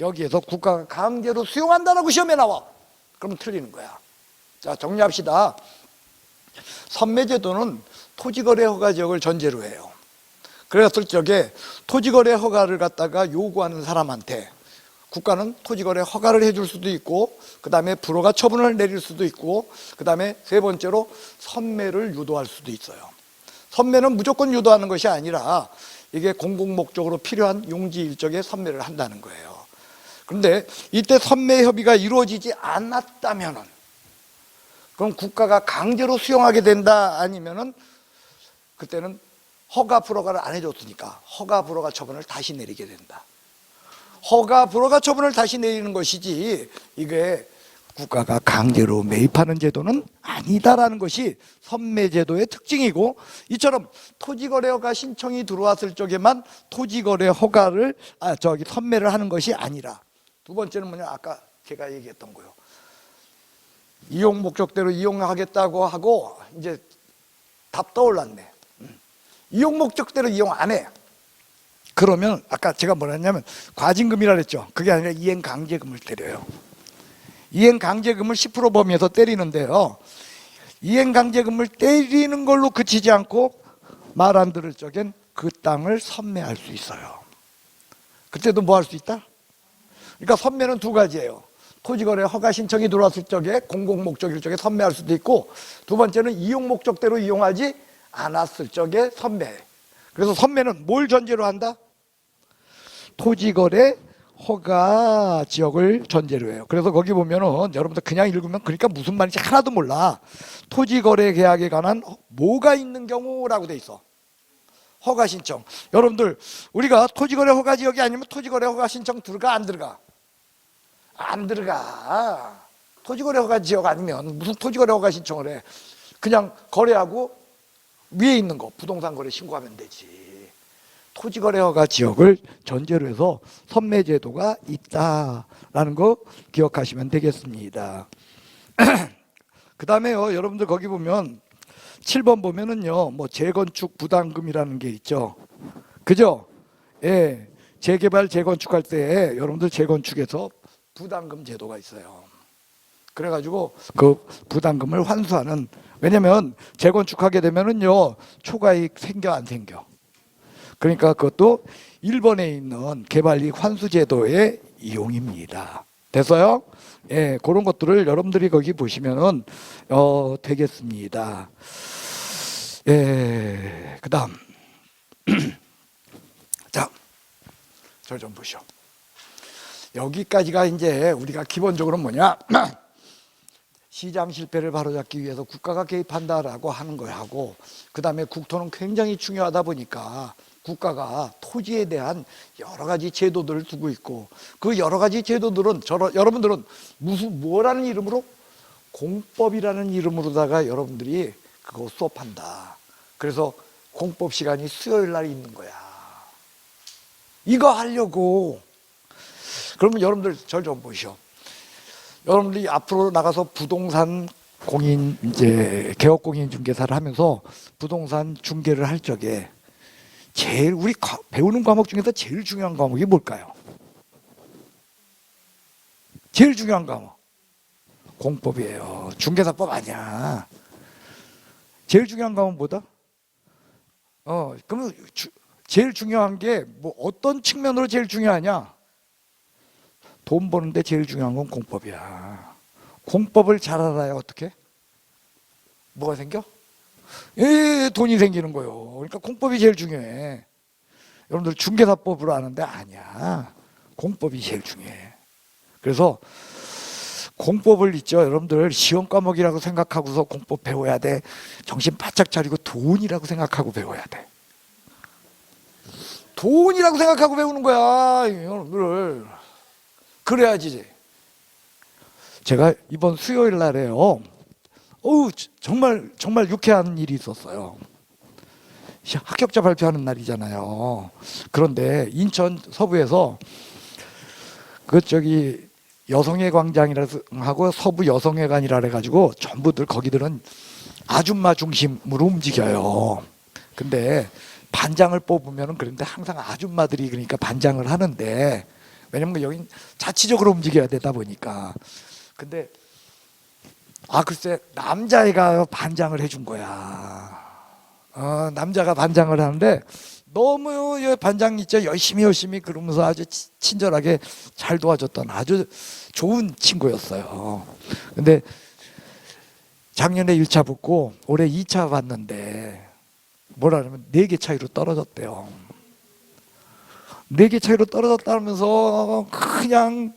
여기에서 국가가 강제로 수용한다라고 시험에 나와. 그러면 틀리는 거야. 자, 정리합시다. 선매제도는 토지거래 허가 지역을 전제로 해요. 그랬을 적에 토지거래 허가를 갖다가 요구하는 사람한테 국가는 토지거래 허가를 해줄 수도 있고, 그 다음에 불허가 처분을 내릴 수도 있고, 그 다음에 세 번째로 선매를 유도할 수도 있어요. 선매는 무조건 유도하는 것이 아니라 이게 공공목적으로 필요한 용지 일적에 선매를 한다는 거예요. 그런데 이때 선매 협의가 이루어지지 않았다면은, 그럼 국가가 강제로 수용하게 된다, 아니면은 그때는 허가 불허가를 안 해줬으니까 허가 불허가 처분을 다시 내리게 된다. 허가 불허가 처분을 다시 내리는 것이지 이게 국가가 강제로 매입하는 제도는 아니다라는 것이 선매제도의 특징이고, 이처럼 토지거래 허가 신청이 들어왔을 적에만 토지거래 허가를 선매를 하는 것이 아니라, 두 번째는 뭐냐, 아까 제가 얘기했던 거요. 이용 목적대로 이용하겠다고 하고 이제 답 떠올랐네. 이용 목적대로 이용 안 해. 그러면 아까 제가 뭐라 했냐면 과징금이라 그랬죠. 그게 아니라 이행강제금을 때려요. 이행강제금을 10% 범위에서 때리는데요, 이행강제금을 때리는 걸로 그치지 않고 말 안 들을 적엔 그 땅을 선매할 수 있어요. 그때도 뭐 할 수 있다? 그러니까 선매는 두 가지예요. 토지거래 허가 신청이 들어왔을 적에 공공목적일 적에 선매할 수도 있고, 두 번째는 이용 목적대로 이용하지 않았을 적에 선매. 그래서 선매는 뭘 전제로 한다? 토지거래 허가 지역을 전제로 해요. 그래서 거기 보면은 여러분들 그냥 읽으면 그러니까 무슨 말인지 하나도 몰라. 토지거래 계약에 관한 뭐가 있는 경우라고 돼 있어. 허가 신청. 여러분들 우리가 토지거래 허가 지역이 아니면 토지거래 허가 신청 들어가 안 들어가? 안 들어가. 토지거래 허가 지역 아니면 무슨 토지거래 허가 신청을 해. 그냥 거래하고 위에 있는 거 부동산 거래 신고하면 되지. 토지거래 허가 지역을 전제로 해서 선매제도가 있다라는 거 기억하시면 되겠습니다. 그 다음에요, 여러분들 거기 보면 7번 보면은요, 뭐 재건축 부담금이라는 게 있죠. 그죠? 예, 재개발 재건축할 때 여러분들 재건축에서 부담금 제도가 있어요. 그래가지고 그 부담금을 환수하는, 왜냐면 재건축하게 되면은요 초과이익 생겨 안 생겨? 그러니까 그것도 1번에 있는 개발이익 환수 제도의 이용입니다. 됐어요? 예, 그런 것들을 여러분들이 거기 보시면은 되겠습니다. 예, 그다음 자, 저 좀 보시오. 여기까지가 이제 우리가 기본적으로 뭐냐? 시장 실패를 바로잡기 위해서 국가가 개입한다라고 하는 거하고, 그 다음에 국토는 굉장히 중요하다 보니까 국가가 토지에 대한 여러 가지 제도들을 두고 있고, 그 여러 가지 제도들은 여러분들은 뭐라는 이름으로? 공법이라는 이름으로다가 여러분들이 그거 수업한다. 그래서 공법 시간이 수요일 날 있는 거야. 이거 하려고. 그러면 여러분들 절 좀 보시오. 여러분들이 앞으로 나가서 부동산 공인, 이제 개업공인 중개사를 하면서 부동산 중개를 할 적에 제일 우리 배우는 과목 중에서 제일 중요한 과목이 뭘까요? 제일 중요한 과목 공법이에요. 중개사법 아니야. 제일 중요한 과목은 뭐다? 그러면 제일 중요한 게 뭐 어떤 측면으로 제일 중요하냐? 돈 버는데 제일 중요한 건 공법이야. 공법을 잘 알아야 어떻게? 뭐가 생겨? 예, 돈이 생기는 거예요. 그러니까 공법이 제일 중요해. 여러분들 중개사법으로 아는데 아니야. 공법이 제일 중요해. 그래서 공법을 있죠. 여러분들 시험 과목이라고 생각하고서 공법 배워야 돼. 정신 바짝 차리고 돈이라고 생각하고 배워야 돼. 돈이라고 생각하고 배우는 거야, 여러분들. 그래야지. 제가 이번 수요일 날에요, 정말 유쾌한 일이 있었어요. 합격자 발표하는 날이잖아요. 그런데 인천 서부에서 여성의 광장이라서 하고 서부 여성회관이라 해가지고 전부들 거기들은 아줌마 중심으로 움직여요. 근데 반장을 뽑으면은 그런데 항상 아줌마들이 그러니까 반장을 하는데 왜냐면 여긴 자치적으로 움직여야 되다 보니까 근데 글쎄 남자애가 반장을 해준 거야. 남자가 반장을 하는데 너무 반장 있죠. 열심히 그러면서 아주 친절하게 잘 도와줬던 아주 좋은 친구였어요. 근데 작년에 1차 붙고 올해 2차 봤는데 뭐라냐면 4개 차이로 떨어졌대요. 4개 차이로 떨어졌다면서 그냥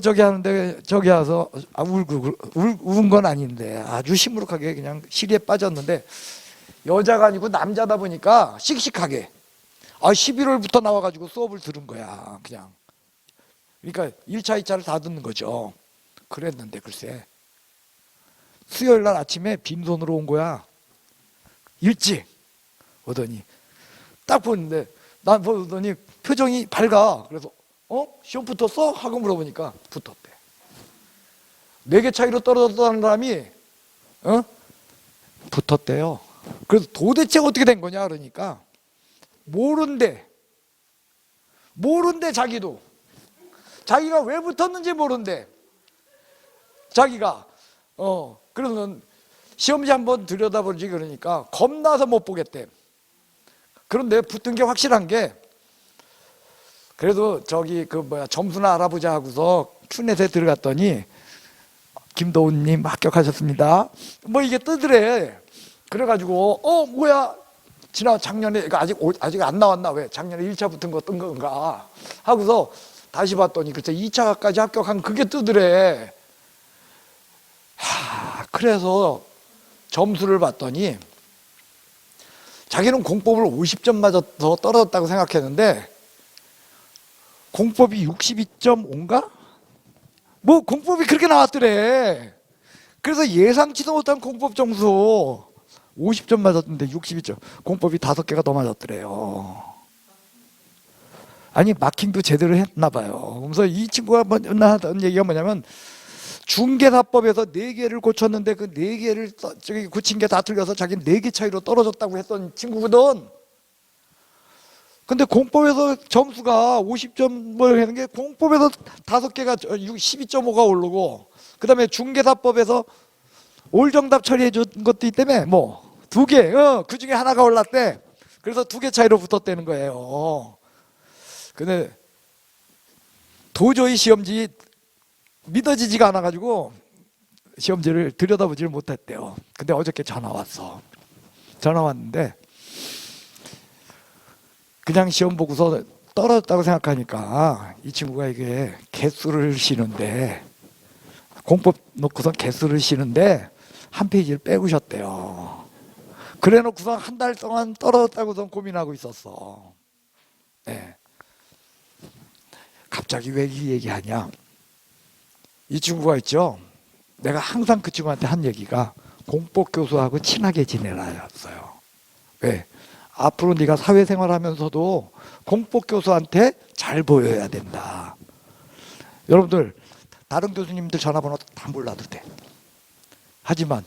저기 하는데 저기 와서 운 건 아닌데 아주 시무룩하게 그냥 시리에 빠졌는데 여자가 아니고 남자다 보니까 씩씩하게 11월부터 나와가지고 수업을 들은 거야. 그냥 그러니까 1차 2차를 다 듣는 거죠. 그랬는데 글쎄 수요일 날 아침에 빈손으로 온 거야. 일찍 오더니 딱 보는데 난 보더니 표정이 밝아. 그래서 시험 붙었어? 하고 물어보니까 붙었대. 4개 차이로 떨어졌다는 사람이 붙었대요. 그래서 도대체 어떻게 된 거냐 그러니까 모른대 자기도. 자기가 왜 붙었는지 모른대. 자기가 그러면 시험지 한번 들여다보지 그러니까 겁나서 못 보겠대. 그런데 붙은 게 확실한 게 그래도 저기 점수나 알아보자 하고서 큐넷에 들어갔더니 김도훈님 합격하셨습니다. 뭐 이게 뜨더래. 그래가지고 뭐야 작년에 아직 안 나왔나 왜 작년에 1차 붙은 거 뜬 건가 하고서 다시 봤더니 글쎄 2차까지 합격한 그게 뜨더래. 그래서 점수를 봤더니 자기는 공법을 50점 맞아서 떨어졌다고 생각했는데 공법이 62.5인가? 뭐 공법이 그렇게 나왔더래. 그래서 예상치도 못한 공법 점수 50점 맞았는데 62점. 공법이 5개가 더 맞았더래요. 아니 마킹도 제대로 했나 봐요. 그래서 이 친구가 하던 얘기가 뭐냐면 중개사법에서 4개를 고쳤는데 그 4개를 고친 게 다 틀려서 자기는 4개 차이로 떨어졌다고 했던 친구거든. 근데 공법에서 점수가 50점 뭘 하는 게 공법에서 5개가 12.5가 오르고 그다음에 중개사법에서 올정답 처리해 준 것도 있다며 뭐 2개 그 중에 하나가 올랐대. 그래서 2개 차이로 붙었다는 거예요. 근데 도저히 시험지 믿어지지가 않아가지고 시험지를 들여다보지를 못했대요. 근데 어저께 전화 왔는데 그냥 시험 보고서 떨어졌다고 생각하니까 이 친구가 이게 개수를 쉬는데 공법 놓고서 개수를 쉬는데 한 페이지를 빼고셨대요. 그래 놓고서 한 달 동안 떨어졌다고서 고민하고 있었어. 네. 갑자기 왜 이 얘기하냐? 이 친구가 있죠. 내가 항상 그 친구한테 한 얘기가 공법 교수하고 친하게 지내라였어요. 왜? 앞으로 네가 사회생활하면서도 공법 교수한테 잘 보여야 된다. 여러분들 다른 교수님들 전화번호 다 몰라도 돼. 하지만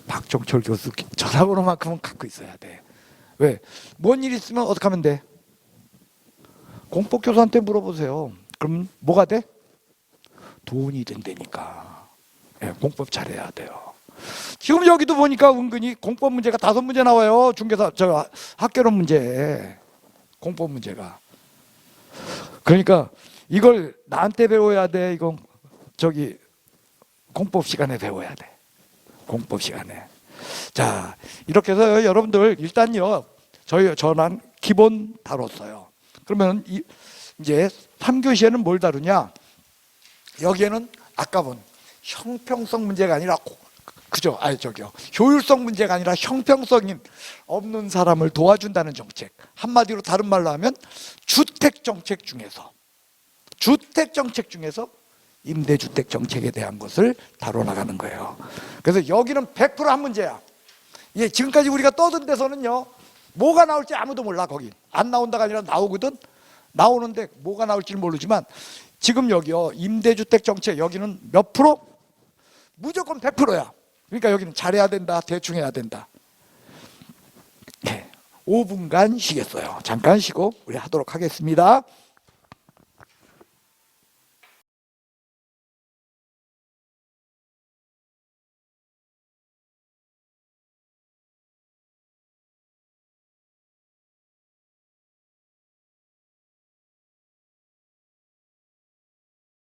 박종철 교수 전화번호만큼은 갖고 있어야 돼. 왜? 뭔 일 있으면 어떻게 하면 돼? 공법 교수한테 물어보세요. 그럼 뭐가 돼? 돈이 된다니까. 네, 공법 잘해야 돼요. 지금 여기도 보니까 은근히 공법 문제가 5문제 나와요. 중개사 학개론 문제, 공법 문제가. 그러니까 이걸 나한테 배워야 돼. 이건 공법 시간에 배워야 돼. 공법 시간에. 자, 이렇게 해서 여러분들 일단요. 저는 기본 다뤘어요. 그러면 이제 3교시에는 뭘 다루냐? 여기에는 아까 본 형평성 문제가 아니라 그죠? 효율성 문제가 아니라 형평성이 없는 사람을 도와준다는 정책. 한마디로 다른 말로 하면 주택 정책 중에서 임대주택 정책에 대한 것을 다뤄나가는 거예요. 그래서 여기는 100%한 문제야. 예, 지금까지 우리가 떠든 데서는요, 뭐가 나올지 아무도 몰라. 거기 안 나온다가 아니라 나오거든. 나오는데 뭐가 나올지는 모르지만 지금 여기요, 임대주택 정책 여기는 몇 프로? 무조건 100%야. 그러니까 여기는 잘해야 된다, 대충 해야 된다. 5분간 쉬겠어요. 잠깐 쉬고 우리 하도록 하겠습니다.